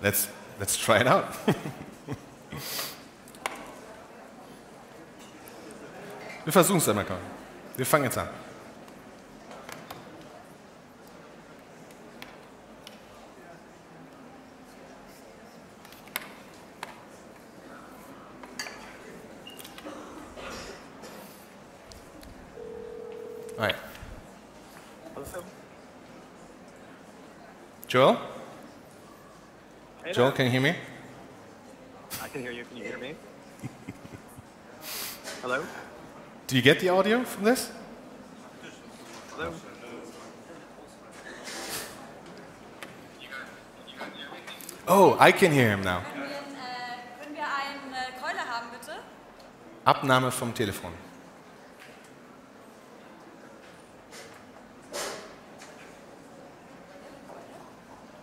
Let's try it out. Wir versuchen es einmal. Wir fangen jetzt an. All right. Joel? Hey Joel, there. can you hear me? I can hear you. Can you hear me? Hello? Do you get the audio from this? Hello? Oh, I can hear him now. Können wir eine Keule haben, bitte? Abnahme vom Telefon.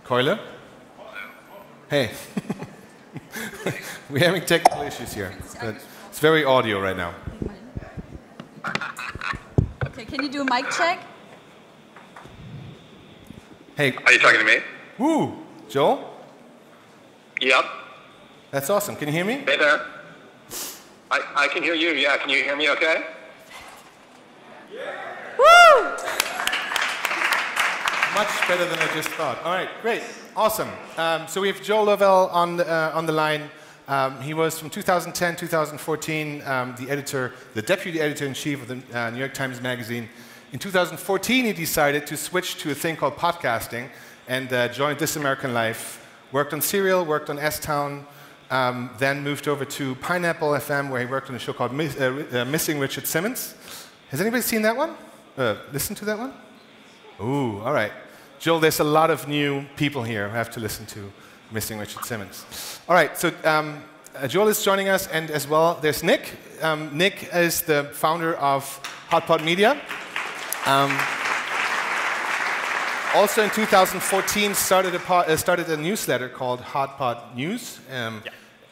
Keule? Hey. We're having technical issues here. But it's very audio right now. Okay, can you do a mic check? Hey. Are you talking to me? Woo! Joel? Yep. That's awesome. Can you hear me? Hey there. I can hear you. Yeah, can you hear me okay? Woo! Much better than I just thought. All right, great, awesome. So we have Joel Lovell on the line. He was from 2010, 2014, the deputy editor-in-chief of the New York Times Magazine. In 2014, he decided to switch to a thing called podcasting and joined This American Life. Worked on Serial, worked on S-Town, then moved over to Pineapple FM, where he worked on a show called Missing Richard Simmons. Has anybody seen that one? Listened to that one? Ooh, all right. Joel, there's a lot of new people here who have to listen to Missing Richard Simmons. All right, so Joel is joining us, and as well, there's Nick. Nick is the founder of Hot Pot Media. Also in 2014, started a newsletter called Hot Pot News,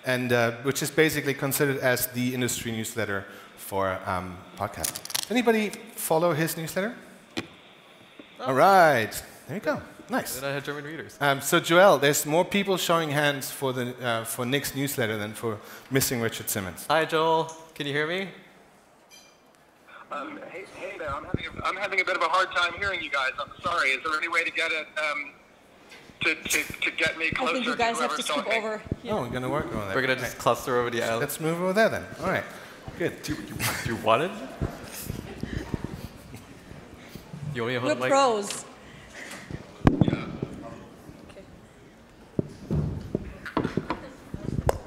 and which is basically considered as the industry newsletter for podcasting. Anybody follow his newsletter? All right, there you go. Nice. And I had German readers. So Joel, there's more people showing hands for Nick's newsletter than for Missing Richard Simmons. Hi, Joel. Can you hear me? Hey there. I'm having a bit of a hard time hearing you guys. I'm sorry. Is there any way to get it to get me closer? I think you guys have to scoop talking? over. Oh, we're gonna work on that. We're going to just cluster over the aisle. Let's move over there then. All right, good. Do you want it? You want me to hold We're the mic? pros.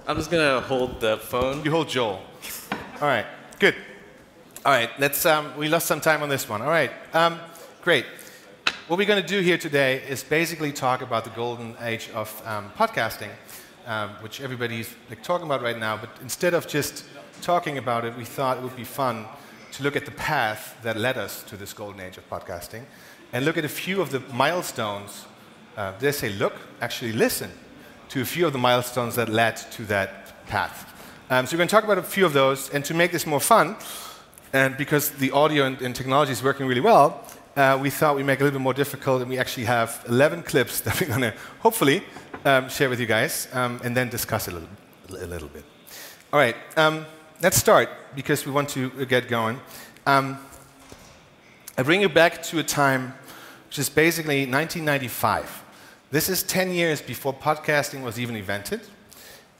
I'm just going to hold the phone. You hold Joel. All right, good. All right, let's. We lost some time on this one. All right, great. What we're going to do here today is basically talk about the golden age of podcasting, which everybody's talking about right now. But instead of just talking about it, we thought it would be fun to look at the path that led us to this golden age of podcasting, and look at a few of the milestones. Did I say look? Actually, listen to a few of the milestones that led to that path. So we're going to talk about a few of those, and to make this more fun, and because the audio and technology is working really well, we thought we'd make it a little bit more difficult, and we actually have 11 clips that we're going to hopefully share with you guys, and then discuss a little bit. All right, let's start, because we want to get going. I bring you back to a time which is basically 1995. This is 10 years before podcasting was even invented.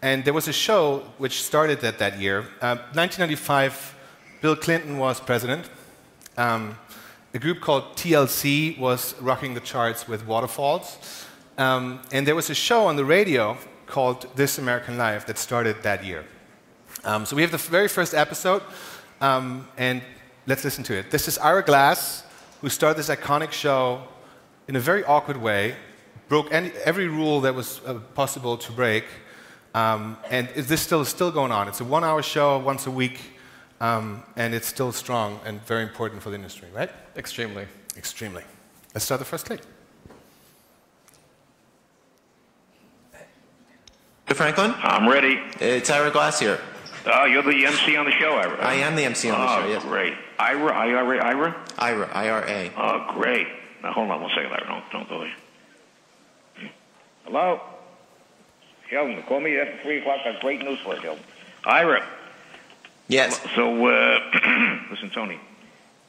And there was a show which started that year. 1995, Bill Clinton was president. A group called TLC was rocking the charts with Waterfalls. And there was a show on the radio called This American Life that started that year. So we have the very first episode, and let's listen to it. This is Ira Glass, who started this iconic show in a very awkward way, broke every rule that was possible to break, and this is still going on. It's a 1-hour show once a week, and it's still strong and very important for the industry, right? Extremely. Extremely. Let's start the first clip. Hey, Franklin? I'm ready. It's Ira Glass here. Oh, you're the MC on the show, Ira. I am the MC on the show, yes. Great. Ira? Ira, I-R-A. Oh, great. Now, hold on one second, Ira. Don't go there. Hello? Sheldon, call me after 3 o'clock. Got great news for you, Sheldon. Ira. Yes. So, listen, Tony,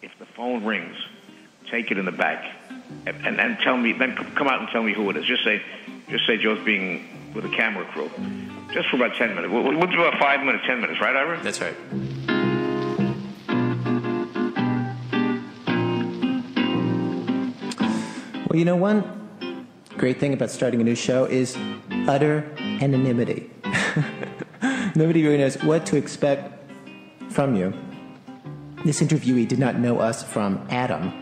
if the phone rings, take it in the back, and tell me. Then come out and tell me who it is. Just say Joe's being with a camera crew, just for about 10 minutes. We'll do about 5 minutes, 10 minutes, right, Ira? That's right. Well, you know, one great thing about starting a new show is utter anonymity. Nobody really knows what to expect from you. This interviewee did not know us from Adam.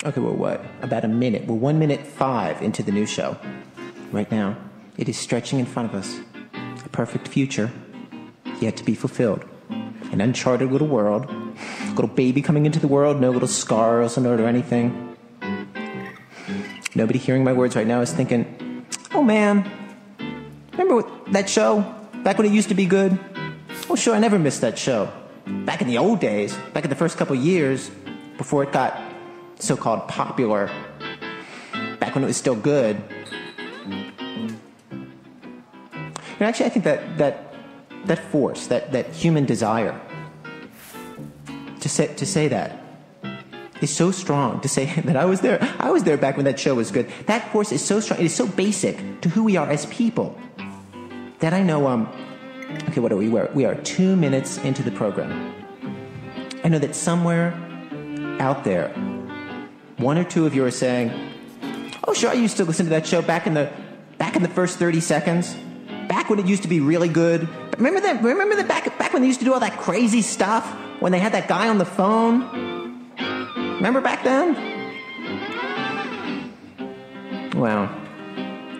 Okay, well, what? About a minute. We're 1 minute 5 into the new show. Right now, it is stretching in front of us. A perfect future, yet to be fulfilled. An uncharted little world. Little baby coming into the world, no little scars on it or anything. Nobody hearing my words right now is thinking, oh man, remember that show? Back when it used to be good? Oh sure, I never missed that show. Back in the old days, back in the first couple years, before it got so-called popular, back when it was still good. And actually, I think that force, that human desire to say that is so strong. To say that I was there back when that show was good. That force is so strong. It is so basic to who we are as people that I know. Okay, what are we? We are 2 minutes into the program. I know that somewhere out there, 1 or 2 of you are saying, "Oh, sure, I used to listen to that show back in the first 30 seconds, back when it used to be really good. But remember that back when they used to do all that crazy stuff when they had that guy on the phone. Remember back then?" Well,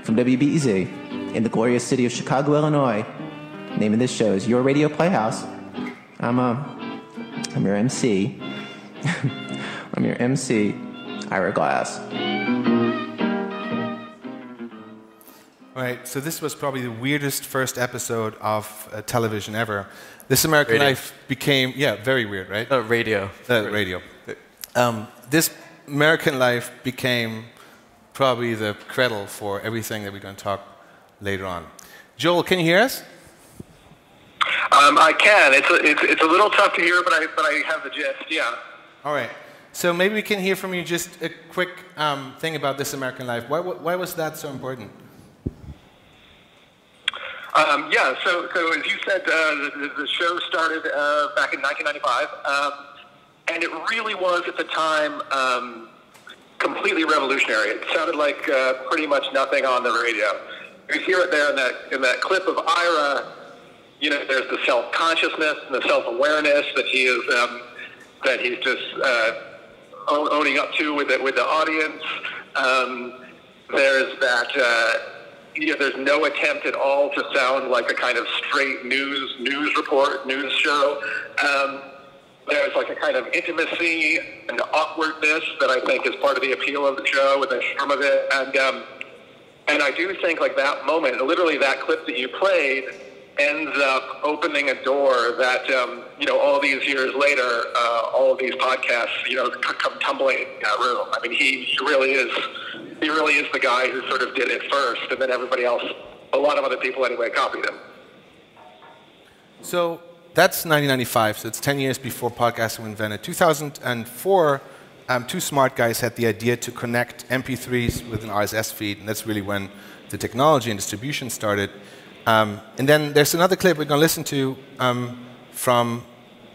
from WBEZ in the glorious city of Chicago, Illinois, the name of this show is Your Radio Playhouse. I'm your MC. I'm your MC, Ira Glass. All right, so this was probably the weirdest first episode of television ever. This American Life became, very weird, right? Radio. Radio. This American Life became probably the cradle for everything that we're going to talk later on. Joel, can you hear us? I can. It's a little tough to hear, but I have the gist. Yeah. All right. So maybe we can hear from you just a quick thing about This American Life. Why was that so important? So as you said, the show started back in 1995, and it really was at the time completely revolutionary. It sounded like pretty much nothing on the radio. You hear it there in that clip of Ira. You know, there's the self-consciousness and the self-awareness that he's just owning up to with the audience. There's that. There's no attempt at all to sound like a kind of straight news report, news show. There's like a kind of intimacy and awkwardness that I think is part of the appeal of the show and the charm of it. And I do think like that moment, literally that clip that you played, ends up opening a door that, all these years later, all of these podcasts, come tumbling in that room. I mean, he really is the guy who sort of did it first, and then everybody else, a lot of other people anyway, copied him. So that's 1995, so it's 10 years before podcasting was invented. 2004, 2 smart guys had the idea to connect MP3s with an RSS feed, and that's really when the technology and distribution started. And then there's another clip we're going to listen to from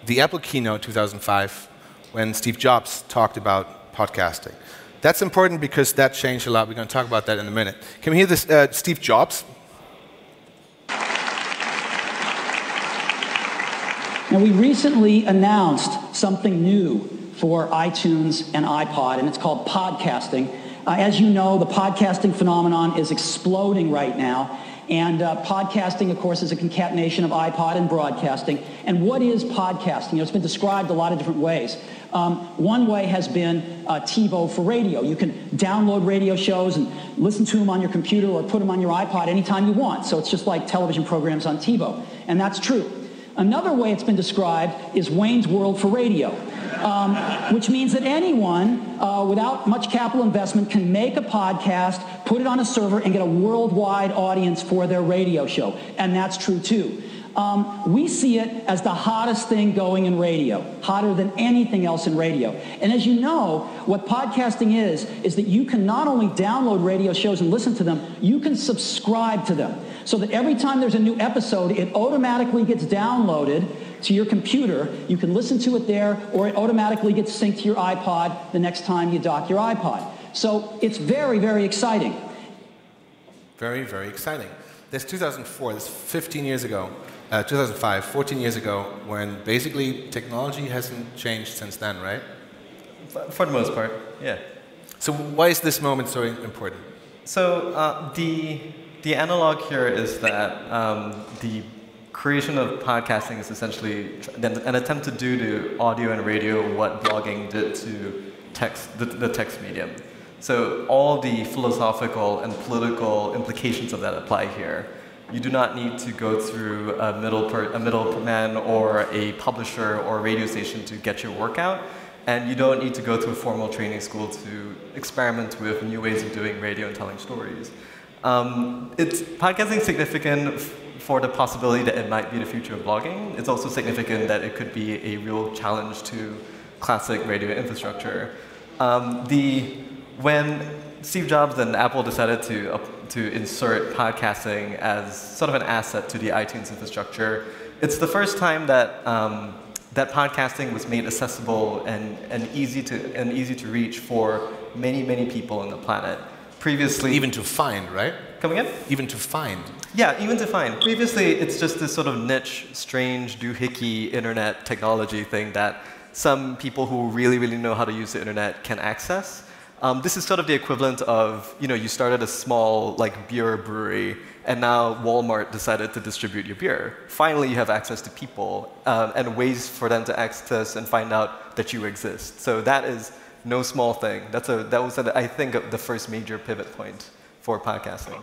the Apple keynote 2005 when Steve Jobs talked about podcasting. That's important because that changed a lot. We're going to talk about that in a minute. Can we hear this, Steve Jobs? Now, we recently announced something new for iTunes and iPod, and it's called podcasting. As you know, the podcasting phenomenon is exploding right now. And podcasting, of course, is a concatenation of iPod and broadcasting. And what is podcasting? It's been described a lot of different ways. One way has been TiVo for radio. You can download radio shows and listen to them on your computer or put them on your iPod anytime you want. So it's just like television programs on TiVo. And that's true. Another way it's been described is Wayne's World for radio. which means that anyone without much capital investment can make a podcast, put it on a server, and get a worldwide audience for their radio show. And that's true, too. We see it as the hottest thing going in radio, hotter than anything else in radio. And as you know, what podcasting is that you can not only download radio shows and listen to them, you can subscribe to them. So that every time there's a new episode, it automatically gets downloaded to your computer. You can listen to it there, or it automatically gets synced to your iPod the next time you dock your iPod. So it's very, very exciting. Very, very exciting. There's 2004, that's 15 years ago. 2005, 14 years ago, when basically technology hasn't changed since then, right? For the most part, yeah. So why is this moment so important? So the analog here is that the creation of podcasting is essentially an attempt to do to audio and radio what blogging did to text, the text medium. So all the philosophical and political implications of that apply here. You do not need to go through a middleman or a publisher or a radio station to get your work out, and you don't need to go to a formal training school to experiment with new ways of doing radio and telling stories. Podcasting is significant for the possibility that it might be the future of blogging. It's also significant that it could be a real challenge to classic radio infrastructure. When Steve Jobs and Apple decided to insert podcasting as sort of an asset to the iTunes infrastructure, it's the first time that that podcasting was made accessible and easy to reach for many people on the planet. Previously, even to find, right? Come again? Even to find. Yeah, even to find. Previously, it's just this sort of niche, strange, doohickey internet technology thing that some people who really know how to use the internet can access. This is sort of the equivalent of, you started a small beer brewery, and now Walmart decided to distribute your beer. Finally, you have access to people and ways for them to access and find out that you exist. So that is no small thing. That was, I think, the first major pivot point for podcasting.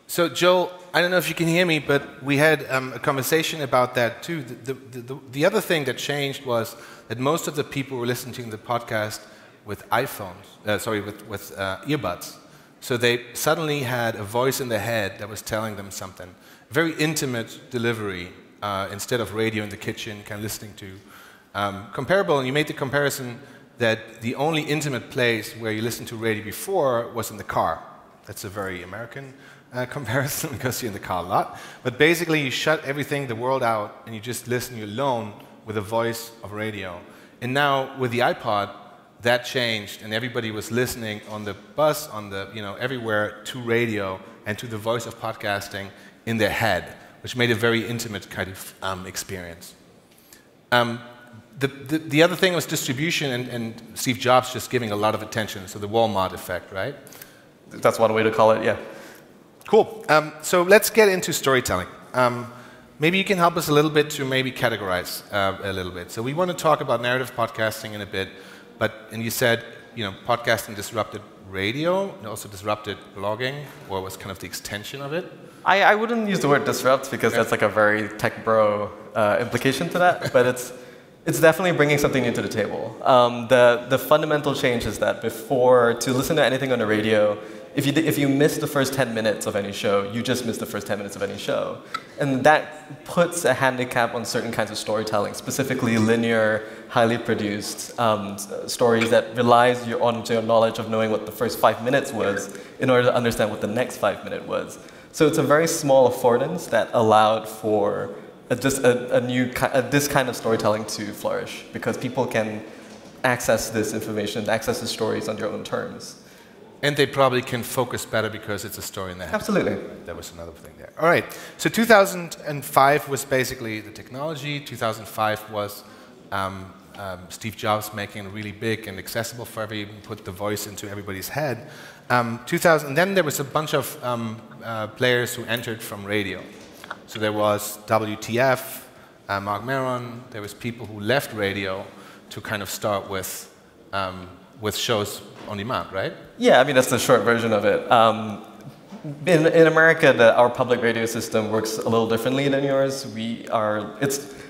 So, Joel, I don't know if you can hear me, but we had a conversation about that too. The other thing that changed was that most of the people were listening to the podcast with iPhones, with earbuds. So they suddenly had a voice in their head that was telling them something. Very intimate delivery instead of radio in the kitchen, kind of listening to. Comparable, and you made the comparison that the only intimate place where you listened to radio before was in the car. That's a very American comparison because you're in the car a lot. But basically, you shut everything, the world out, and you just listen, you're alone with the voice of radio. And now, with the iPod, that changed, and everybody was listening on the bus, on the, everywhere to radio and to the voice of podcasting in their head, which made a very intimate kind of experience. The other thing was distribution, and Steve Jobs just giving a lot of attention, so the Walmart effect, right? That's one way to call it, yeah. Cool. So let's get into storytelling. Maybe you can help us a little bit to maybe categorize a little bit. So we want to talk about narrative podcasting in a bit, and you said, podcasting disrupted radio, and also disrupted blogging, or was kind of the extension of it? I wouldn't use the word disrupt because that's like a very tech bro implication to that, but it's definitely bringing something new to the table. The fundamental change is that before, to listen to anything on the radio, if you miss the first 10 minutes of any show, you just miss the first 10 minutes of any show. And that puts a handicap on certain kinds of storytelling, specifically linear, highly produced stories that relies on your knowledge of knowing what the first 5 minutes was in order to understand what the next 5 minutes was. So it's a very small affordance that allowed for this kind of storytelling to flourish, because people can access this information, access the stories on their own terms. And they probably can focus better because it's a story in their head. Absolutely. That was another thing there. All right. So 2005 was basically the technology. 2005 was Steve Jobs making it really big and accessible for everyone, put the voice into everybody's head. And then there was a bunch of players who entered from radio. So there was WTF, Mark Maron. There was people who left radio to kind of start with shows on demand, right? Yeah, I mean, that's the short version of it. In America, our public radio system works a little differently than yours.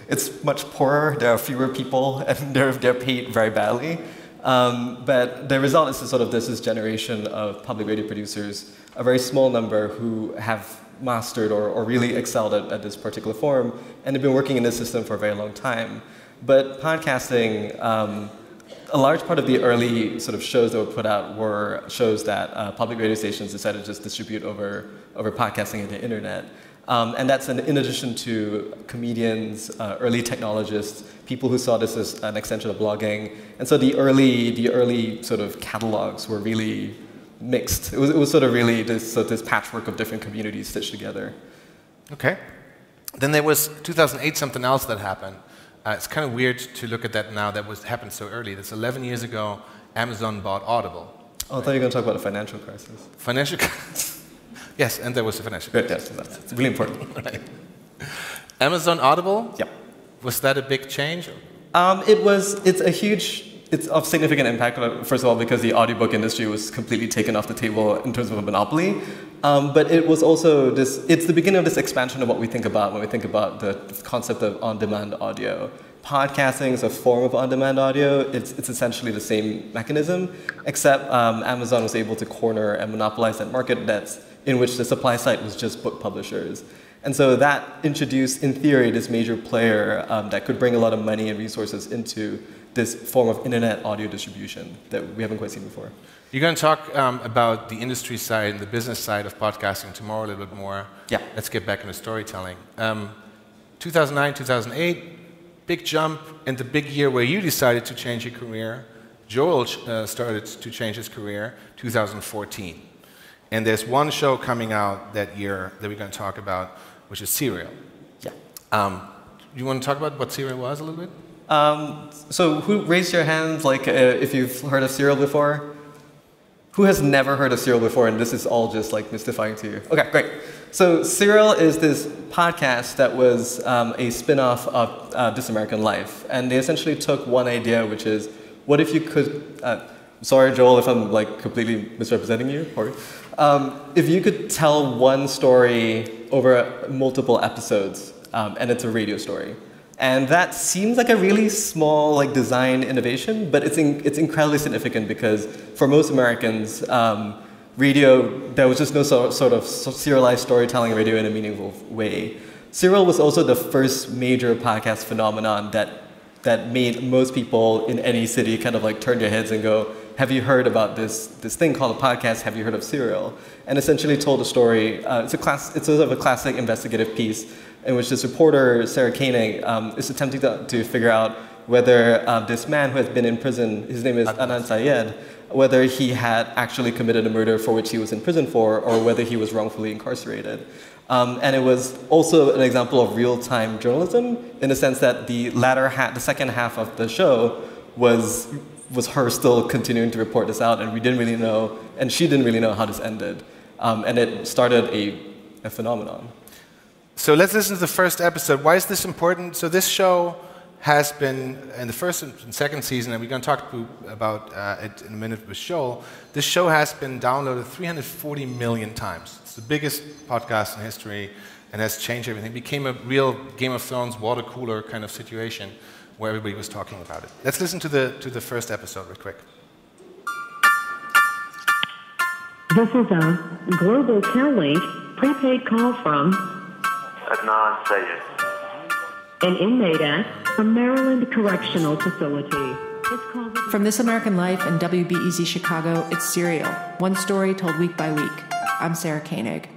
it's much poorer. There are fewer people, and they're paid very badly. But the result is sort of this generation of public radio producers, a very small number who have mastered or really excelled at this particular form, and have been working in this system for a very long time. But podcasting, a large part of the early sort of shows that were put out were shows that public radio stations decided to just distribute over podcasting and the internet. And that's in addition to comedians, early technologists, people who saw this as an extension of blogging. And so the early sort of catalogs were really mixed. It was sort of really this patchwork of different communities stitched together. Okay. Then there was 2008 something else that happened. It's kind of weird to look at that now. That happened so early. That's 11 years ago. Amazon bought Audible. Oh, I thought you were going to talk about a financial crisis. Financial crisis. Yes, and there was a financial crisis. Good, yes, that's really important. Right. Amazon Audible? Yep. Was that a big change? It's of significant impact, first of all, because the audiobook industry was completely taken off the table in terms of a monopoly. But it was also it's the beginning of this expansion of what we think about when we think about the concept of on-demand audio. Podcasting is a form of on-demand audio. It's essentially the same mechanism, except Amazon was able to corner and monopolize that market in which the supply side was just book publishers. And so that introduced, in theory, this major player that could bring a lot of money and resources into this form of internet audio distribution that we haven't quite seen before. You're going to talk about the industry side and the business side of podcasting tomorrow a little bit more. Yeah. Let's get back into storytelling. 2009, 2008, big jump, and the big year where you decided to change your career. Joel started to change his career, 2014. And there's one show coming out that year that we're going to talk about, which is Serial. Yeah. You want to talk about what Serial was a little bit? So who raised your hands, if you've heard of Serial before? Who has never heard of Serial before, and this is all just mystifying to you? Okay, great. So Serial is this podcast that was a spin-off of This American Life, and they essentially took one idea, which is, what if you could, sorry Joel if I'm completely misrepresenting you, sorry. If you could tell one story over multiple episodes, and it's a radio story. And that seems like a really small design innovation, but it's incredibly significant because for most Americans, radio, there was just no sort of serialized storytelling radio in a meaningful way. Serial was also the first major podcast phenomenon that made most people in any city kind of turn their heads and go, have you heard about this thing called a podcast? Have you heard of Serial? And essentially told a story. It's sort of a classic investigative piece in which this reporter, Sarah Koenig, is attempting to figure out whether this man who has been in prison, his name is Adnan Syed, whether he had actually committed a murder for which he was in prison for, or whether he was wrongfully incarcerated. And it was also an example of real-time journalism in the sense that the second half of the show was her still continuing to report this out, and we didn't really know, and she didn't really know how this ended. And it started a phenomenon. So let's listen to the first episode. Why is this important? So this show has been, in the first and second season, and we're going to talk about it in a minute with Joel, this show has been downloaded 340 million times. It's the biggest podcast in history and has changed everything. It became a real Game of Thrones water cooler kind of situation where everybody was talking about it. Let's listen to the first episode real quick. This is a global CalLink prepaid call from Adnan Syed. an inmate at a Maryland correctional facility. From This American Life and WBEZ Chicago, it's Serial, one story told week by week. I'm Sarah Koenig.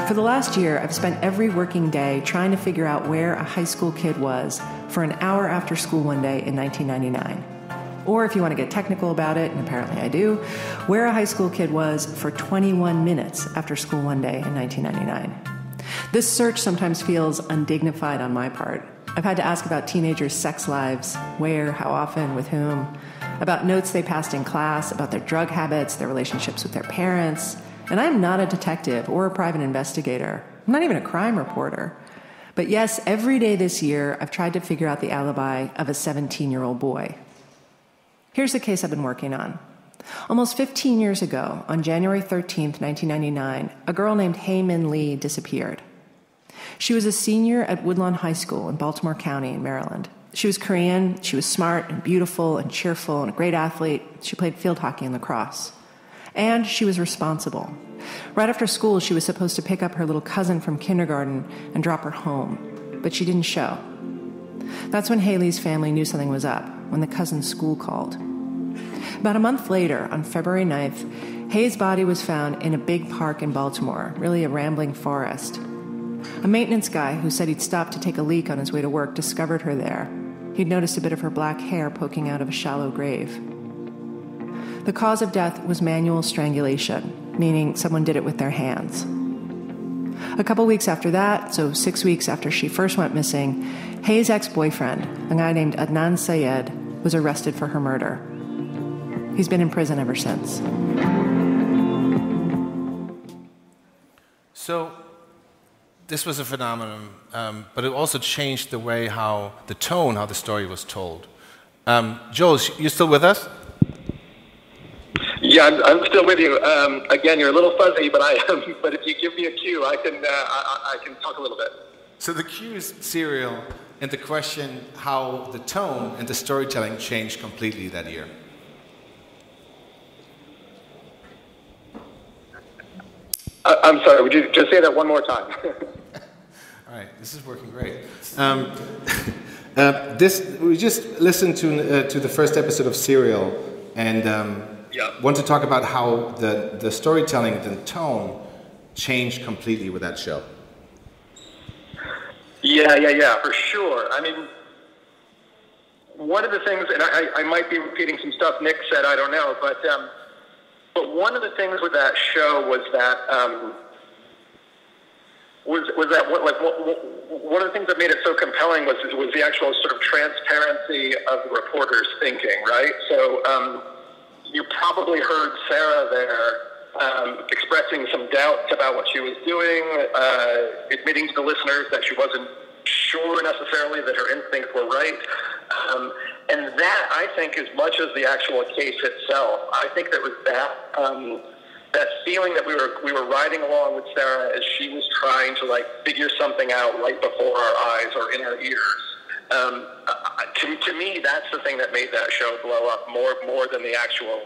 For the last year, I've spent every working day trying to figure out where a high school kid was for an hour after school one day in 1999. Or if you want to get technical about it, and apparently I do, where a high school kid was for 21 minutes after school one day in 1999. This search sometimes feels undignified on my part. I've had to ask about teenagers' sex lives, where, how often, with whom, about notes they passed in class, about their drug habits, their relationships with their parents. And I'm not a detective or a private investigator. I'm not even a crime reporter. But yes, every day this year, I've tried to figure out the alibi of a 17-year-old boy. Here's the case I've been working on. Almost 15 years ago, on January 13th, 1999, a girl named Hae Min Lee disappeared. She was a senior at Woodlawn High School in Baltimore County in Maryland. She was Korean, she was smart and beautiful and cheerful and a great athlete. She played field hockey and lacrosse. And she was responsible. Right after school, she was supposed to pick up her little cousin from kindergarten and drop her home, but she didn't show. That's when Haley's family knew something was up, when the cousin's school called. About a month later, on February 9th, Hae's body was found in a big park in Baltimore, really a rambling forest. A maintenance guy who said he'd stopped to take a leak on his way to work discovered her there. He'd noticed a bit of her black hair poking out of a shallow grave. The cause of death was manual strangulation, meaning someone did it with their hands. A couple weeks after that, so 6 weeks after she first went missing, Hae's ex-boyfriend, a guy named Adnan Syed, was arrested for her murder. He's been in prison ever since. So, this was a phenomenon, but it also changed the way how the story was told. Joel, you still with us? Yeah, I'm still with you. Again, you're a little fuzzy, but but if you give me a cue, I can talk a little bit. So the cue is Serial, and the question how the tone and the storytelling changed completely that year. I'm sorry, would you just say that one more time? All right, this is working great. We just listened to the first episode of Serial, and want to talk about how the storytelling, the tone, changed completely with that show. Yeah, for sure. I mean, one of the things, and I might be repeating some stuff Nick said, I don't know, but one of the things with that show was that one of the things that made it so compelling was the actual sort of transparency of the reporter's thinking, right? So you probably heard Sarah there expressing some doubts about what she was doing, admitting to the listeners that she wasn't sure necessarily that her instincts were right. And that, I think, as much as the actual case itself, I think that was that feeling that we were riding along with Sarah as she was trying to figure something out right before our eyes or in our ears. To me, that's the thing that made that show blow up more than the actual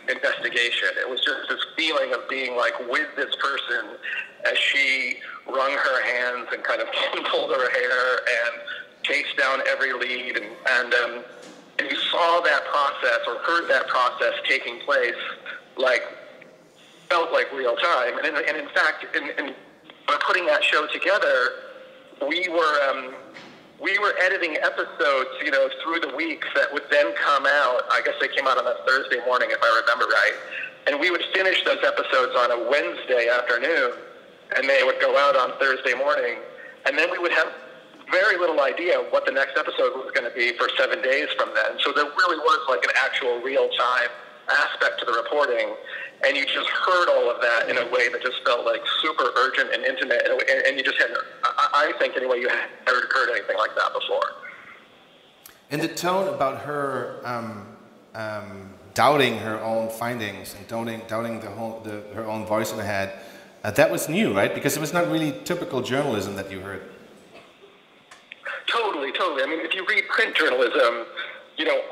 investigation. It was just this feeling of being with this person as she wrung her hands and kind of pulled her hair and chased down every lead, and you saw that process or heard that process taking place, felt like real time. And in fact, in putting that show together, we were editing episodes, through the week that would then come out. I guess they came out on a Thursday morning, if I remember right. And we would finish those episodes on a Wednesday afternoon, and they would go out on Thursday morning. And then we would have very little idea what the next episode was going to be for 7 days from then. So there really was an actual real-time aspect to the reporting. And you just heard all of that in a way that just felt super urgent and intimate. And you just hadn't, I think anyway, you hadn't heard anything like that before. And the tone about her doubting her own findings and doubting her own voice in her head, that was new, right? Because it was not really typical journalism that you heard. Totally. I mean, if you read print journalism,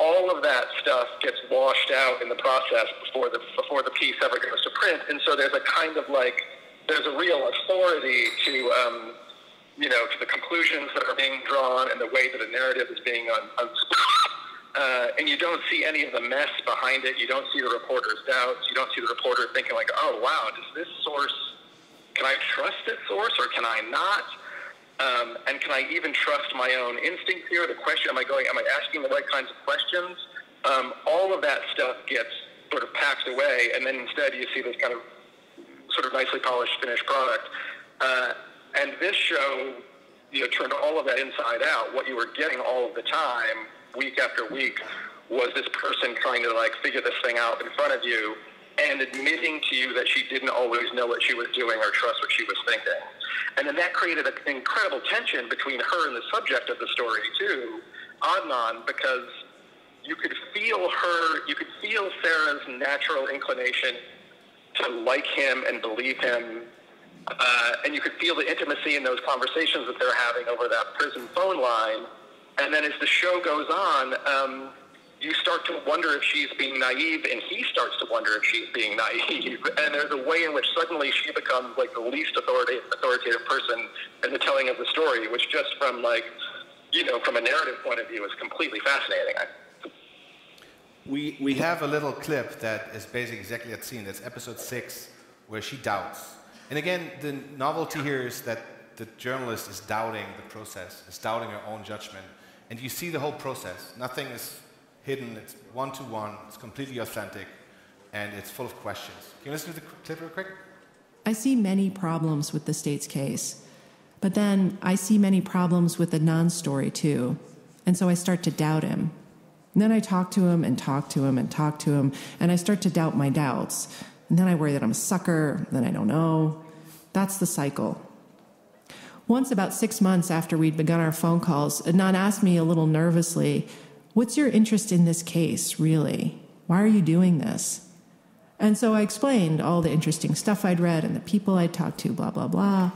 all of that stuff gets washed out in the process before the piece ever goes to print, and so there's a kind of there's a real authority to to the conclusions that are being drawn and the way that a narrative is being and you don't see any of the mess behind it. You don't see the reporter's doubts. You don't see the reporter thinking oh wow, can I trust this source or can I not? And can I even trust my own instincts here? The question, am I asking the right kinds of questions? All of that stuff gets sort of packed away, and then instead you see this kind of sort of nicely polished finished product. And this show, turned all of that inside out. What you were getting all of the time, week after week, was this person trying to figure this thing out in front of you and admitting to you that she didn't always know what she was doing or trust what she was thinking. And then that created an incredible tension between her and the subject of the story, too, Adnan, because, you could feel Sarah's natural inclination to like him and believe him, and you could feel the intimacy in those conversations that they're having over that prison phone line. And then as the show goes on, you start to wonder if she's being naive, and he starts to wonder if she's being naive. And there's a way in which suddenly she becomes like the least authoritative person in the telling of the story, which just from like, from a narrative point of view is completely fascinating. We have a little clip that is basically exactly that scene. That's episode 6, where she doubts. And again, the novelty here is that the journalist is doubting the process, is doubting her own judgment. And you see the whole process. Nothing is hidden. It's one-to-one. It's completely authentic. And it's full of questions. Can you listen to the clip real quick? I see many problems with the state's case. But then I see many problems with Adnan's story, too. And so I start to doubt him. And then I talk to him and talk to him and talk to him, and I start to doubt my doubts. And then I worry that I'm a sucker, then I don't know. That's the cycle. Once, about 6 months after we'd begun our phone calls, Adnan asked me a little nervously, "What's your interest in this case, really? Why are you doing this?" And so I explained all the interesting stuff I'd read and the people I'd talked to, blah, blah, blah.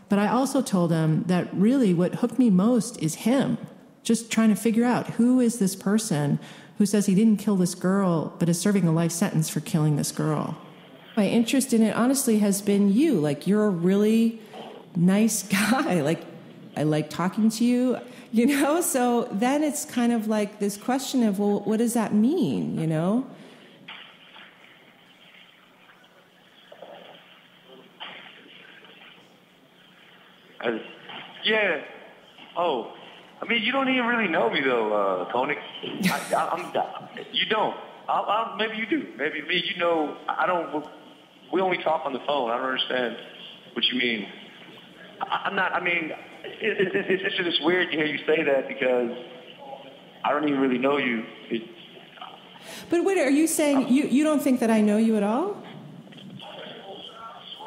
But I also told him that really what hooked me most is him. Just trying to figure out who is this person who says he didn't kill this girl, but is serving a life sentence for killing this girl. My interest in it, honestly, has been you. Like, you're a really nice guy. Like, I like talking to you, So then it's kind of like this question of, well, what does that mean, Yeah. Oh. I mean, you don't even really know me, though, Tony. You don't. Maybe you do. Maybe me, I don't. We only talk on the phone. I don't understand what you mean. I'm not. I mean, it's just weird to hear you say that because I don't even really know you. But wait, are you saying you don't think that I know you at all?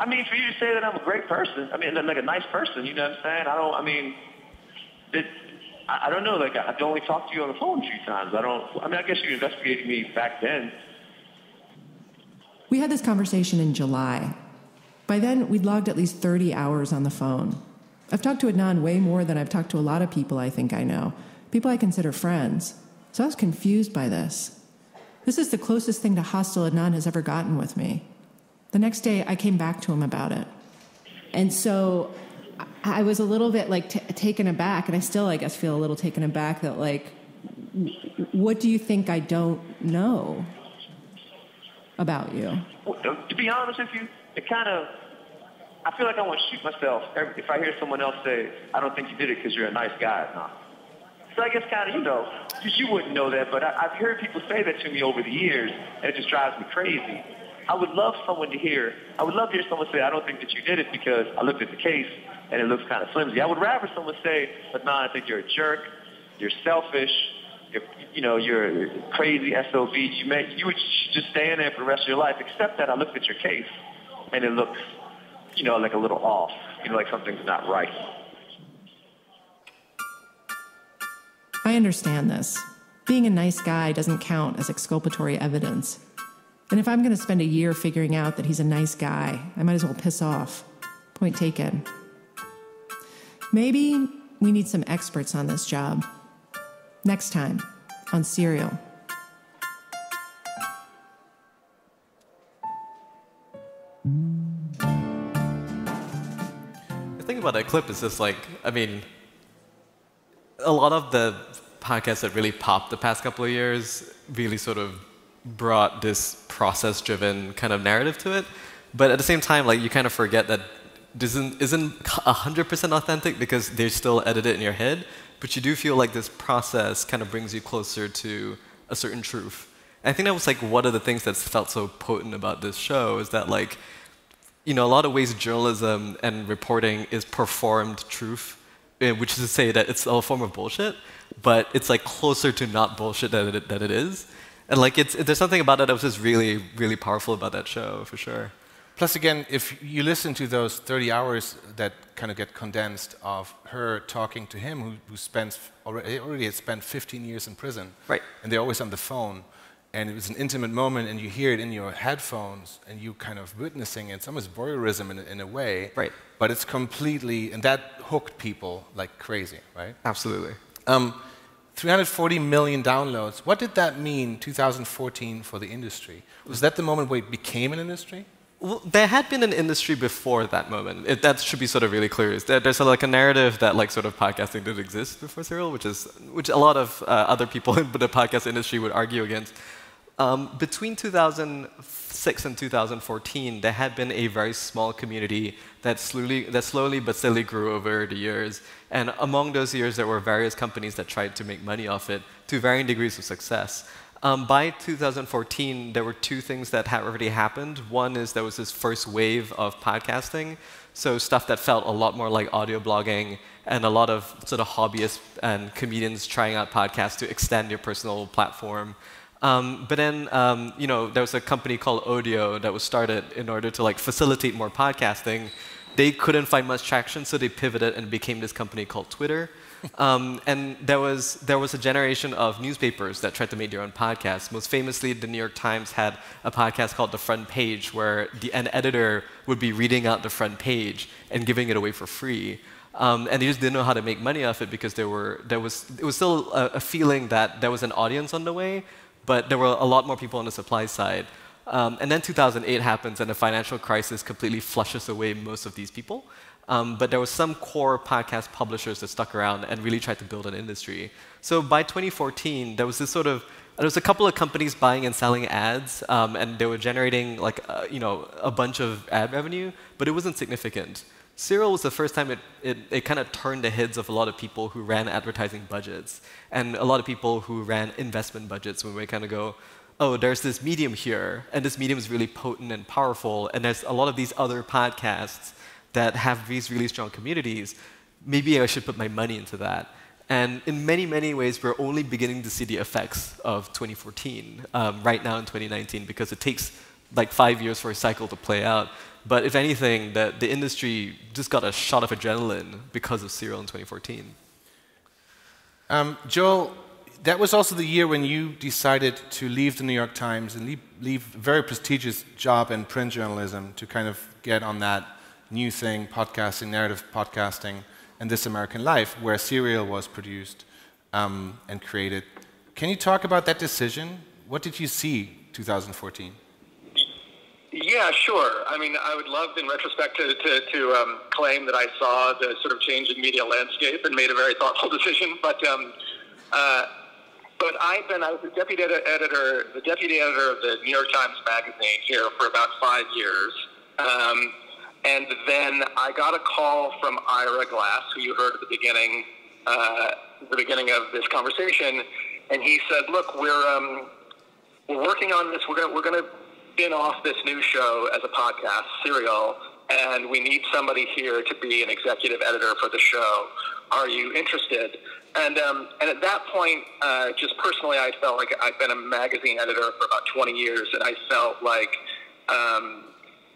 I mean, for you to say that I'm a great person, I mean, like a nice person, you know what I'm saying? I don't know, like, I've only talked to you on the phone a few times. I guess you investigated me back then. We had this conversation in July. By then, we'd logged at least 30 hours on the phone. I've talked to Adnan way more than I've talked to a lot of people I think I know, people I consider friends. So I was confused by this. This is the closest thing to hostile Adnan has ever gotten with me. The next day, I came back to him about it. And so I was a little bit, like, taken aback, and I still, I guess, feel a little taken aback that, like, what do you think I don't know about you? Well, to be honest with you, I feel like I want to shoot myself if I hear someone else say, I don't think you did it because you're a nice guy. No. So I guess you wouldn't know that, but I've heard people say that to me over the years, and it just drives me crazy. I would love to hear someone say, I don't think that you did it because I looked at the case and it looks kind of flimsy. I would rather someone say, but no, I think you're a jerk, you're selfish, you're a crazy SOB. You would just stay in there for the rest of your life, except that I looked at your case and it looks, like a little off, like something's not right. I understand this. Being a nice guy doesn't count as exculpatory evidence. And if I'm going to spend a year figuring out that he's a nice guy, I might as well piss off. Point taken. Maybe we need some experts on this job. Next time on Serial. The thing about that clip is just like, I mean, a lot of the podcasts that really popped the past couple of years really sort of brought this process-driven kind of narrative to it. But at the same time, like, you kind of forget that this isn't 100% authentic because they still edit it in your head. But you do feel like this process kind of brings you closer to a certain truth. And I think that was like one of the things that felt so potent about this show is that, like, a lot of ways journalism and reporting is performed truth, which is to say that it's a form of bullshit, but it's like closer to not bullshit than it is. And like there's something about it that was just really, really powerful about that show, for sure. Plus, again, if you listen to those 30 hours that kind of get condensed of her talking to him, who spends already had spent 15 years in prison, right? And they're always on the phone, and it was an intimate moment, and you hear it in your headphones, and you kind of witnessing it. It's almost voyeurism in a way, right? But it's completely, and that hooked people like crazy, right? Absolutely. 340 million downloads. What did that mean, 2014, for the industry? Was that the moment where it became an industry? Well, there had been an industry before that moment. That should be sort of really clear. There's like a narrative that like sort of podcasting didn't exist before Serial, which a lot of other people in the podcast industry would argue against. Between 2006 and 2014, there had been a very small community that slowly but steadily grew over the years. And among those years, there were various companies that tried to make money off it to varying degrees of success. By 2014, there were two things that had already happened. One is there was this first wave of podcasting, so stuff that felt a lot more like audio blogging, and a lot of sort of hobbyists and comedians trying out podcasts to extend your personal platform. But then, there was a company called Audio that was started in order to like facilitate more podcasting. They couldn't find much traction, so they pivoted and became this company called Twitter. And there was a generation of newspapers that tried to make their own podcasts. Most famously, the New York Times had a podcast called The Front Page, where an editor would be reading out the front page and giving it away for free. And they just didn't know how to make money off it because it was still a feeling that there was an audience on the way, but there were a lot more people on the supply side. And then 2008 happens, and the financial crisis completely flushes away most of these people. But there were some core podcast publishers that stuck around and really tried to build an industry. So by 2014, there was a couple of companies buying and selling ads, and they were generating like a bunch of ad revenue, but it wasn't significant. Serial was the first time it kind of turned the heads of a lot of people who ran advertising budgets, and a lot of people who ran investment budgets, when we kind of go, oh, there's this medium here, and this medium is really potent and powerful, and there's a lot of these other podcasts that have these really strong communities. Maybe I should put my money into that. And in many, many ways, we're only beginning to see the effects of 2014 right now in 2019, because it takes like 5 years for a cycle to play out. But if anything, the industry just got a shot of adrenaline because of Serial in 2014. Joel, that was also the year when you decided to leave the New York Times and leave a very prestigious job in print journalism to kind of get on that new thing, podcasting, narrative podcasting, and This American Life, where Serial was produced and created. Can you talk about that decision? What did you see 2014? Yeah, sure. I mean, I would love, in retrospect, to claim that I saw the sort of change in media landscape and made a very thoughtful decision. But I was the deputy editor of the New York Times Magazine here for about 5 years. And then I got a call from Ira Glass, who you heard at the beginning of this conversation, and he said, "Look, we're working on this. We're going to spin off this new show as a podcast, Serial, and we need somebody here to be an executive editor for the show. Are you interested?" And at that point, just personally, I felt like I'd been a magazine editor for about 20 years, and I felt like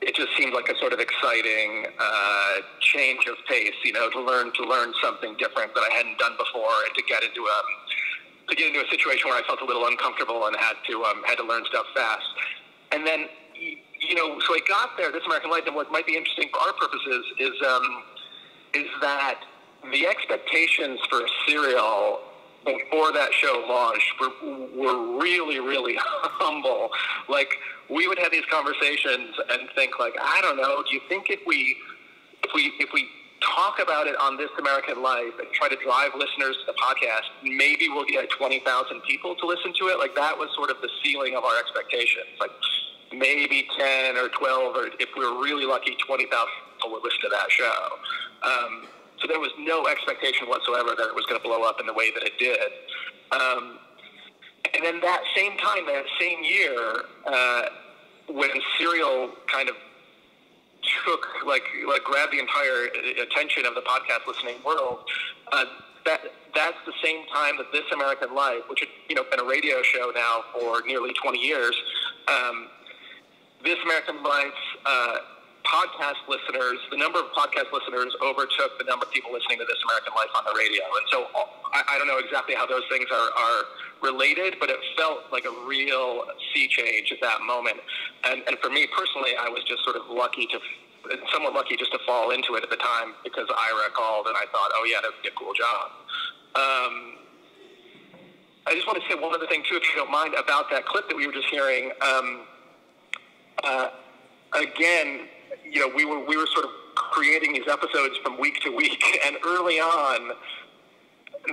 it just seemed like a sort of exciting change of pace, to learn something different that I hadn't done before, and to get into a situation where I felt a little uncomfortable and had to learn stuff fast. And then, so I got there, This American Life, and what might be interesting for our purposes is that the expectations for Serial before that show launched were really, really humble. Like, we would have these conversations and think, like, I don't know, do you think if we talk about it on This American Life and try to drive listeners to the podcast, maybe we'll get 20,000 people to listen to it? Like, that was sort of the ceiling of our expectations. Like, maybe 10 or 12, or if we were really lucky, 20,000 people would listen to that show. So there was no expectation whatsoever that it was going to blow up in the way that it did. And then that same time, that same year, when Serial kind of grabbed the entire attention of the podcast listening world, that's the same time that This American Life, which had been a radio show now for nearly 20 years, This American Life podcast listeners, the number of podcast listeners overtook the number of people listening to This American Life on the radio. And so I don't know exactly how those things are related, but it felt like a real sea change at that moment. And for me personally, I was just sort of somewhat lucky just to fall into it at the time, because Ira called and I thought, oh yeah, that would be a cool job. I just want to say one other thing too, if you don't mind, about that clip that we were just hearing. Again, we were sort of creating these episodes from week to week, and early on,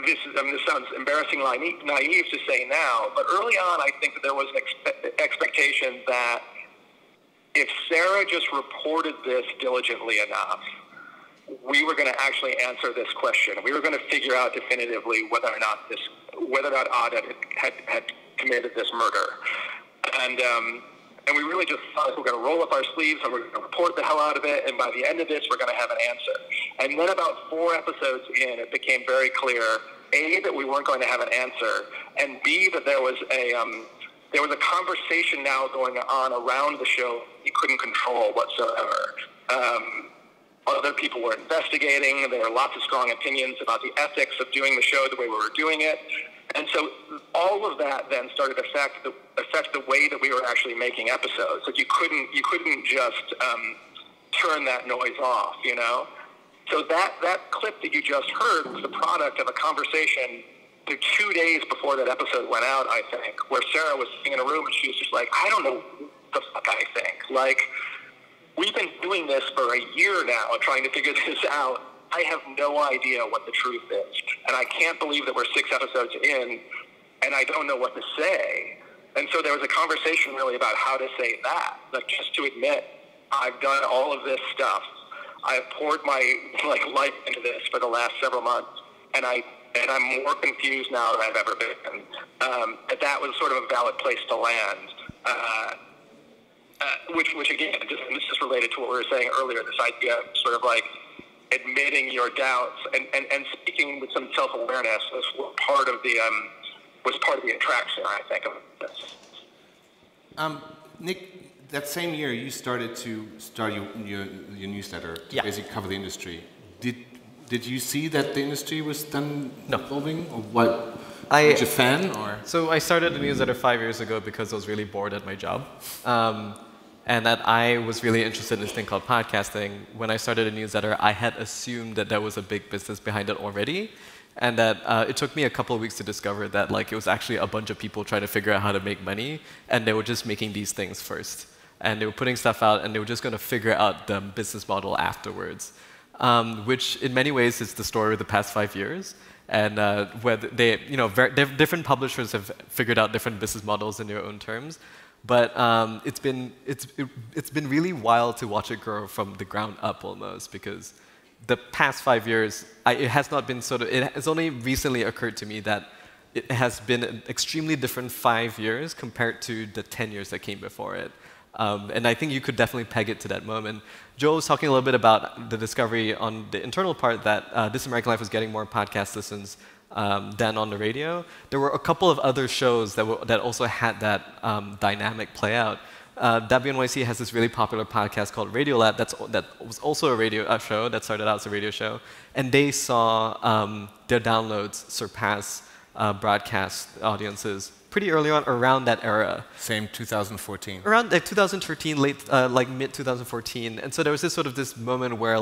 this sounds embarrassingly naive to say now, but early on, I think that there was an expectation that if Sarah just reported this diligently enough, we were going to actually answer this question. We were going to figure out definitively whether or not Audit had committed this murder, and we really just thought we're going to roll up our sleeves and we're going to report the hell out of it, and by the end of this, we're going to have an answer. And then about 4 episodes in, it became very clear, A, that we weren't going to have an answer, and B, that there was a conversation now going on around the show you couldn't control whatsoever. Other people were investigating. There were lots of strong opinions about the ethics of doing the show the way we were doing it. And so all of that then started to affect the way that we were actually making episodes. Like you couldn't just turn that noise off, So that clip that you just heard was the product of a conversation 2 days before that episode went out, I think, where Sarah was sitting in a room and she was just like, I don't know what the fuck I think. Like, we've been doing this for a year now, trying to figure this out. I have no idea what the truth is. And I can't believe that we're 6 episodes in, and I don't know what to say. And so there was a conversation really about how to say that. Like, just to admit, I've done all of this stuff. I've poured my life into this for the last several months, and I'm more confused now than I've ever been. That was sort of a valid place to land. Which again, this is related to what we were saying earlier, this idea of sort of like admitting your doubts and speaking with some self-awareness was part of the attraction, I think, of this. Nick, that same year you started your newsletter to basically cover the industry. Did you see that the industry was then evolving, or what? Were you a fan, or? So I started a newsletter 5 years ago because I was really bored at my job. And that I was really interested in this thing called podcasting. When I started a newsletter, I had assumed that there was a big business behind it already, and that it took me a couple of weeks to discover that it was actually a bunch of people trying to figure out how to make money, and they were just making these things first. And they were putting stuff out, and they were just going to figure out the business model afterwards, which in many ways is the story of the past 5 years. And where different publishers have figured out different business models in their own terms. But it's been really wild to watch it grow from the ground up almost, because the past 5 years, it has not been it has only recently occurred to me that it has been an extremely different 5 years compared to the 10 years that came before it. And I think you could definitely peg it to that moment. Joe was talking a little bit about the discovery on the internal part that This American Life was getting more podcast listens than on the radio. There were a couple of other shows that also had that dynamic play out. WNYC has this really popular podcast called Radio Lab that was also a radio show that started out as a radio show, and they saw their downloads surpass broadcast audiences pretty early on, around that era. Same 2014. Around 2013, mid 2014, and so there was this moment where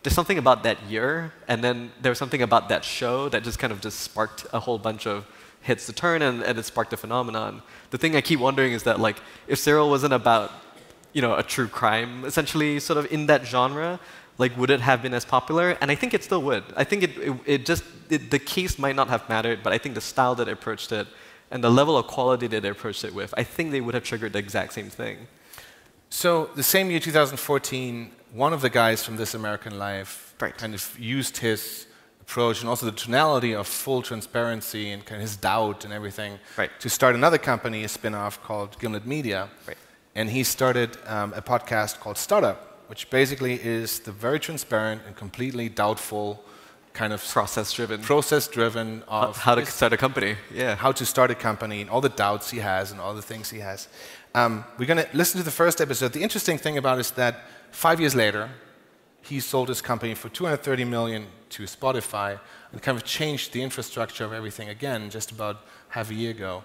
there's something about that year, and then there was something about that show that just kind of sparked a whole bunch of hits to turn, and it sparked a phenomenon. The thing I keep wondering is that if Serial wasn't about a true crime, essentially sort of in that genre, would it have been as popular? And I think it still would. I think the case might not have mattered, but I think the style that it approached it and the level of quality that they approached it with, I think they would have triggered the exact same thing. So the same year, 2014, one of the guys from This American Life kind of used his approach and also the tonality of full transparency and kind of his doubt and everything to start another company, a spin-off called Gimlet Media. And he started a podcast called Startup, which basically is the very transparent and completely doubtful kind of process-driven of how to start a company. Yeah, how to start a company, and all the doubts he has, and all the things he has. We're going to listen to the first episode. The interesting thing about it is that 5 years later, he sold his company for $230 million to Spotify, and kind of changed the infrastructure of everything again, just about half a year ago,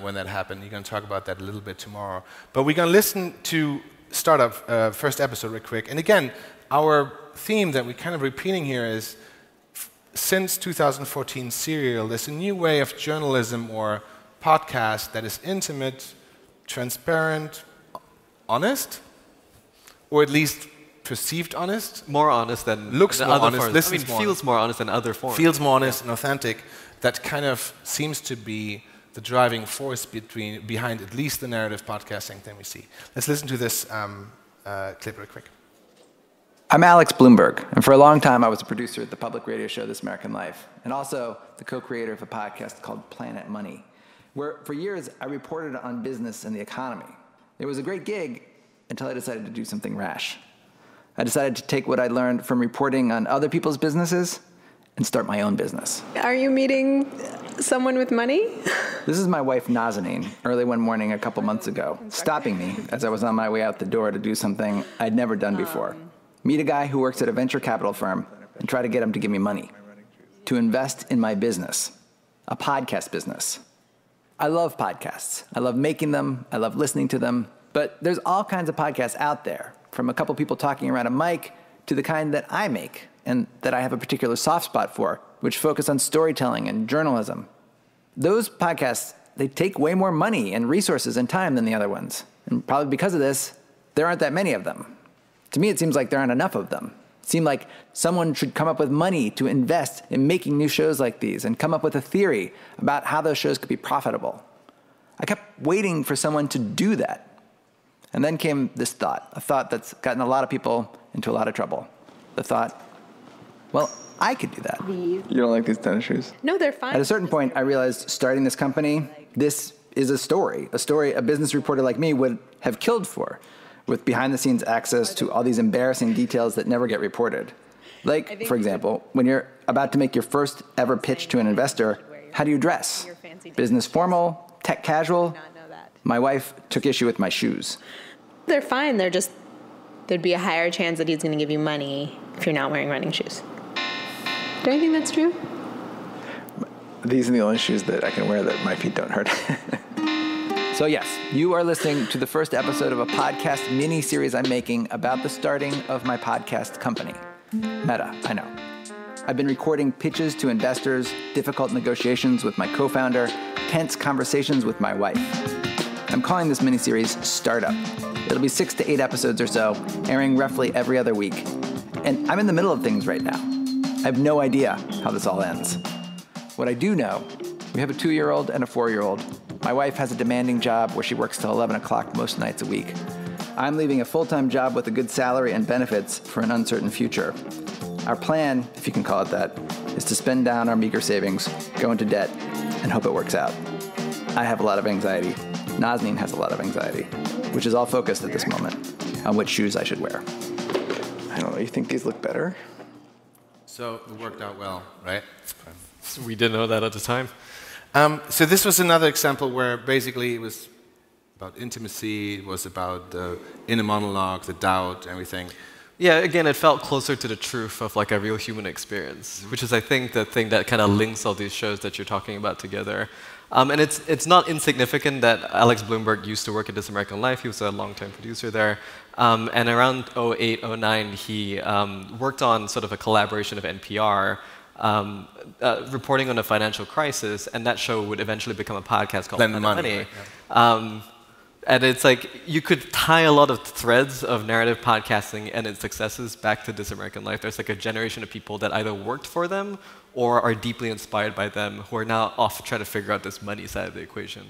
when that happened. You're going to talk about that a little bit tomorrow. But we're going to listen to start up first episode real quick. And again, our theme that we're kind of repeating here is, since 2014 Serial, there's a new way of journalism or podcast that is intimate, transparent, honest, or at least perceived honest. More honest than looks more other honest. Forms. I mean, feels more honest than other forms. Feels more honest and authentic. That kind of seems to be the driving force behind at least the narrative podcasting thing we see. Let's listen to this clip real quick. I'm Alex Blumberg, and for a long time I was a producer at the public radio show This American Life, and also the co-creator of a podcast called Planet Money, where for years I reported on business and the economy. It was a great gig until I decided to do something rash. I decided to take what I learned from reporting on other people's businesses and start my own business. Are you meeting someone with money? This is my wife Nazanin, early one morning a couple months ago, stopping me as I was on my way out the door to do something I'd never done before. Meet a guy who works at a venture capital firm and try to get him to give me money to invest in my business, a podcast business. I love podcasts. I love making them. I love listening to them. But there's all kinds of podcasts out there, from a couple people talking around a mic to the kind that I make and that I have a particular soft spot for, which focus on storytelling and journalism. Those podcasts, they take way more money and resources and time than the other ones. And probably because of this, there aren't that many of them. To me, it seems like there aren't enough of them. It seemed like someone should come up with money to invest in making new shows like these and come up with a theory about how those shows could be profitable. I kept waiting for someone to do that. And then came this thought, a thought that's gotten a lot of people into a lot of trouble. The thought, well, I could do that. You don't like these tennis shoes? No, they're fine. At a certain point, I realized starting this company, this is a story a business reporter like me would have killed for, with behind-the-scenes access to all these embarrassing details that never get reported. Like, for example, when you're about to make your first ever pitch to an investor, how do you dress? Business formal? Tech casual? My wife took issue with my shoes. They're fine. There'd be a higher chance that he's going to give you money if you're not wearing running shoes. Do I think that's true? These are the only shoes that I can wear that my feet don't hurt. So yes, you are listening to the first episode of a podcast mini-series I'm making about the starting of my podcast company. Meta, I know. I've been recording pitches to investors, difficult negotiations with my co-founder, tense conversations with my wife. I'm calling this mini-series Startup. It'll be 6 to 8 episodes or so, airing roughly every other week. And I'm in the middle of things right now. I have no idea how this all ends. What I do know, we have a 2-year-old and a 4-year-old. My wife has a demanding job where she works till 11 o'clock most nights a week. I'm leaving a full-time job with a good salary and benefits for an uncertain future. Our plan, if you can call it that, is to spend down our meager savings, go into debt, and hope it works out. I have a lot of anxiety. Nazanin has a lot of anxiety, which is all focused at this moment on which shoes I should wear. I don't know, you think these look better? So it worked out well, right? We didn't know that at the time. So this was another example where basically it was about intimacy, it was about the inner monologue, the doubt, everything. Yeah, again, it felt closer to the truth of like a real human experience, which is, I think, the thing that kind of links all these shows that you're talking about together. And it's not insignificant that Alex Blumberg used to work at This American Life. He was a long-time producer there. And around 2008, 2009, he worked on sort of a collaboration of NPR, reporting on a financial crisis, and that show would eventually become a podcast called Planet Money. Right, yeah. And it's like you could tie a lot of threads of narrative podcasting and its successes back to This American Life. There's like a generation of people that either worked for them or are deeply inspired by them who are now off trying to figure out this money side of the equation.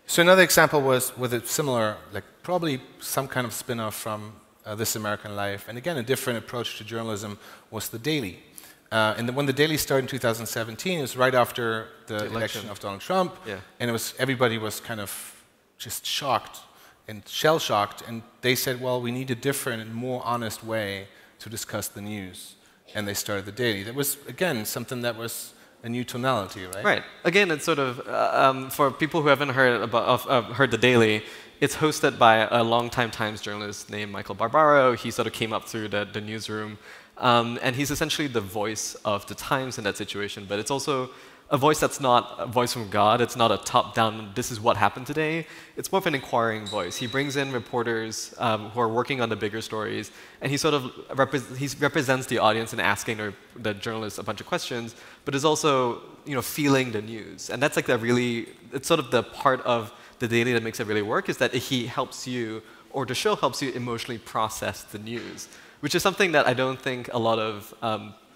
So another example was with a similar, like probably some kind of spin-off from This American Life, and again a different approach to journalism, was The Daily. And when The Daily started in 2017, it was right after the election of Donald Trump, and everybody was kind of just shocked and shell-shocked, and they said, well, we need a different and more honest way to discuss the news. and they started the Daily. That was, again, something that was a new tonality, right? Right. Again, it's sort of, for people who haven't heard the Daily, it's hosted by a longtime Times journalist named Michael Barbaro. He sort of came up through the newsroom. And he's essentially the voice of the Times in that situation. But it's also a voice that's not a voice from God. It's not a top-down, this is what happened today. It's more of an inquiring voice. He brings in reporters who are working on the bigger stories, and he sort of represents the audience in asking the journalists a bunch of questions, but is also feeling the news. And that's like it's sort of the part of the Daily that makes it really work, is that he helps you, or the show helps you emotionally process the news, which is something that I don't think a lot of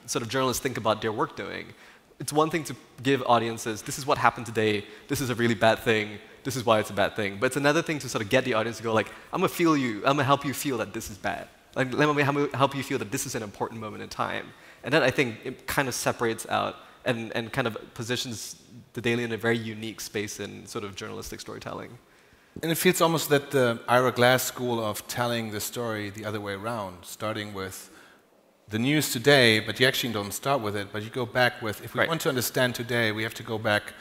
sort of journalists think about their work doing. It's one thing to give audiences, this is what happened today, this is a really bad thing, this is why it's a bad thing. But it's another thing to sort of get the audience to go like, I'm gonna help you feel that this is bad. Like, let me help you feel that this is an important moment in time. And then I think it kind of separates out and kind of positions the Daily in a very unique space in sort of journalistic storytelling. And it feels almost that the Ira Glass school of telling the story the other way around, starting with the news today, but you actually don't start with it, but you go back with, if we want to understand today, we have to go back,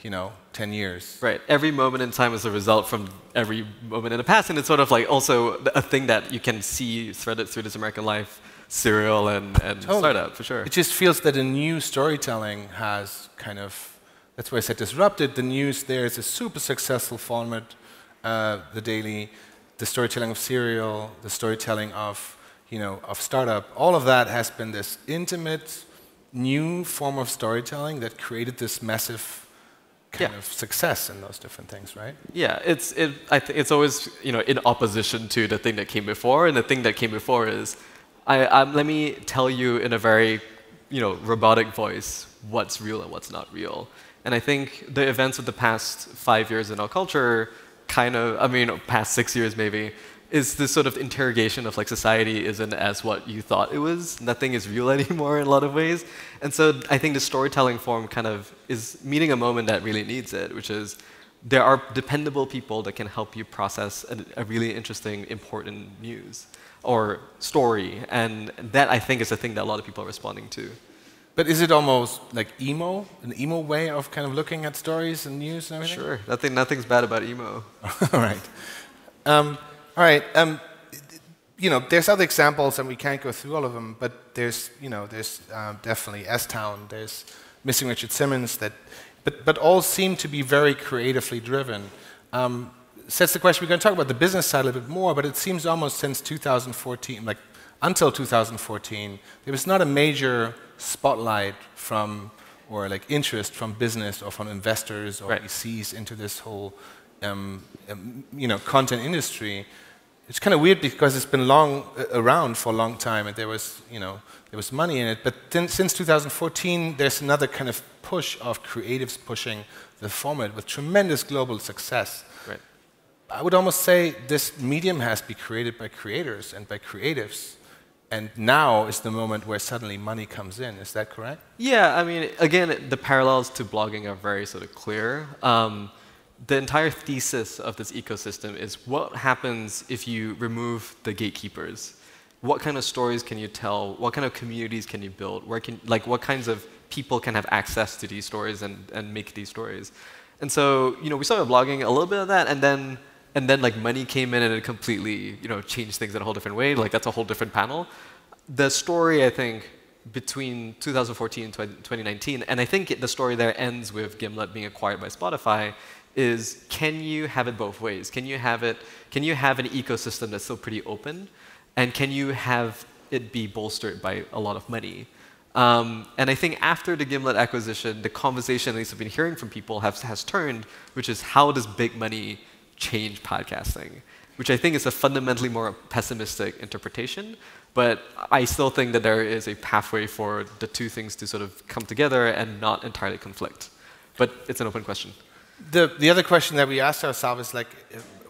10 years. Right. Every moment in time is a result from every moment in the past, and it's sort of like also a thing that you can see threaded through This American Life serial and Totally. startup, for sure. It just feels that a new storytelling has kind of, that's why I said disrupted. The news there is a super successful format, the Daily, the storytelling of serial, the storytelling of of startup, all of that has been this intimate, new form of storytelling that created this massive kind of success in those different things, right? Yeah, it's always in opposition to the thing that came before, and the thing that came before is, let me tell you in a very robotic voice what's real and what's not real. And I think the events of the past 5 years in our culture, past 6 years maybe, is this sort of interrogation of like society isn't as what you thought it was. Nothing is real anymore in a lot of ways. And so I think the storytelling form kind of is meeting a moment that really needs it, which is there are dependable people that can help you process a really interesting, important news or story. And that, I think, is a thing that a lot of people are responding to. But is it almost like emo? An emo way of kind of looking at stories and news and everything? Sure. Nothing's bad about emo. All right. All right. There's other examples, and we can't go through all of them. But there's definitely S-Town. There's Missing Richard Simmons. But all seem to be very creatively driven. Sets the question. We're going to talk about the business side a little bit more. But it seems almost since 2014, like until 2014, there was not a major spotlight from or like interest from business or from investors or VCs into this whole content industry. It's kind of weird because it's been around for a long time, and there was money in it. But then, since 2014, there's another kind of push of creatives pushing the format with tremendous global success. Right. I would almost say this medium has been created by creators and by creatives, and now is the moment where suddenly money comes in. Is that correct? Yeah, again, the parallels to blogging are very sort of clear. The entire thesis of this ecosystem is what happens if you remove the gatekeepers? What kind of stories can you tell? What kind of communities can you build? What kinds of people can have access to these stories and make these stories? And so, we started blogging a little bit of that, and then like money came in and it completely, changed things in a whole different way. Like that's a whole different panel. The story, I think, between 2014 and 2019, and I think the story there ends with Gimlet being acquired by Spotify, is can you have it both ways? Can you have an ecosystem that's still pretty open, and can you have it be bolstered by a lot of money? And I think after the Gimlet acquisition, the conversation at least I've been hearing from people has turned, which is how does big money change podcasting? Which I think is a fundamentally more pessimistic interpretation, but I still think that there is a pathway for the two things to sort of come together and not entirely conflict. But it's an open question. The other question that we asked ourselves is like,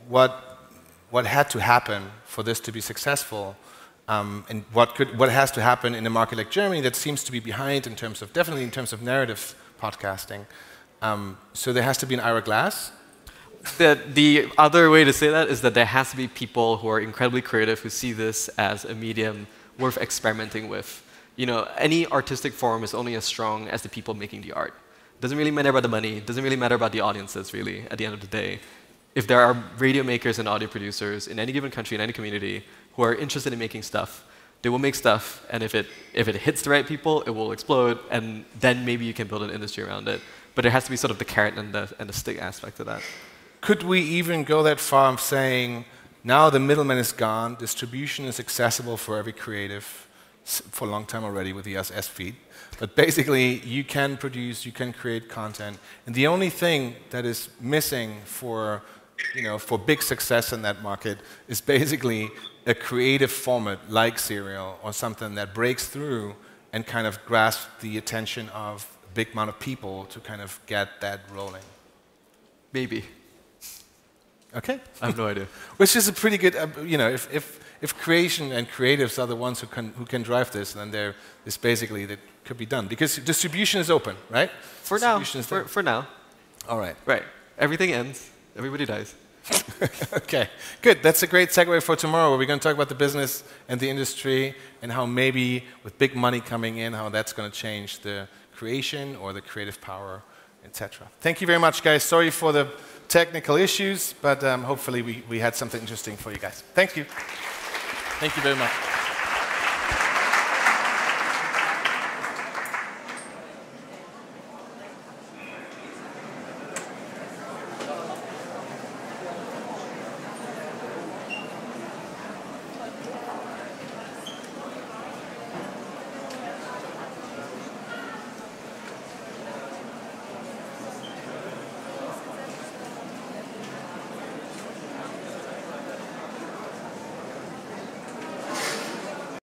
what had to happen for this to be successful, and what has to happen in a market like Germany that seems to be behind definitely in terms of narrative podcasting. So there has to be an Ira Glass. The other way to say that is that there has to be people who are incredibly creative who see this as a medium worth experimenting with. Any artistic form is only as strong as the people making the art. Doesn't really matter about the money. Doesn't really matter about the audiences, really, at the end of the day. If there are radio makers and audio producers in any given country, in any community, who are interested in making stuff, they will make stuff, and if it hits the right people, it will explode, and then maybe you can build an industry around it. But there has to be sort of the carrot and the stick aspect to that. Could we even go that far of saying, now the middleman is gone, distribution is accessible for every creative, for a long time already with the RSS feed, but basically you can produce, you can create content, and the only thing that is missing for big success in that market is basically a creative format like Serial or something that breaks through and kind of grasps the attention of a big amount of people to kind of get that rolling. Maybe. Okay. I have no idea. Which is a pretty good, if creation and creatives are the ones who can drive this, then this basically that could be done. Because distribution is open, right? For now. For now. All right. Right. Everything ends. Everybody dies. Okay, good. That's a great segue for tomorrow, where we're going to talk about the business and the industry and how maybe with big money coming in, how that's going to change the creation or the creative power, etc. Thank you very much, guys. Sorry for the technical issues, but hopefully we had something interesting for you guys. Thank you. Thank you very much.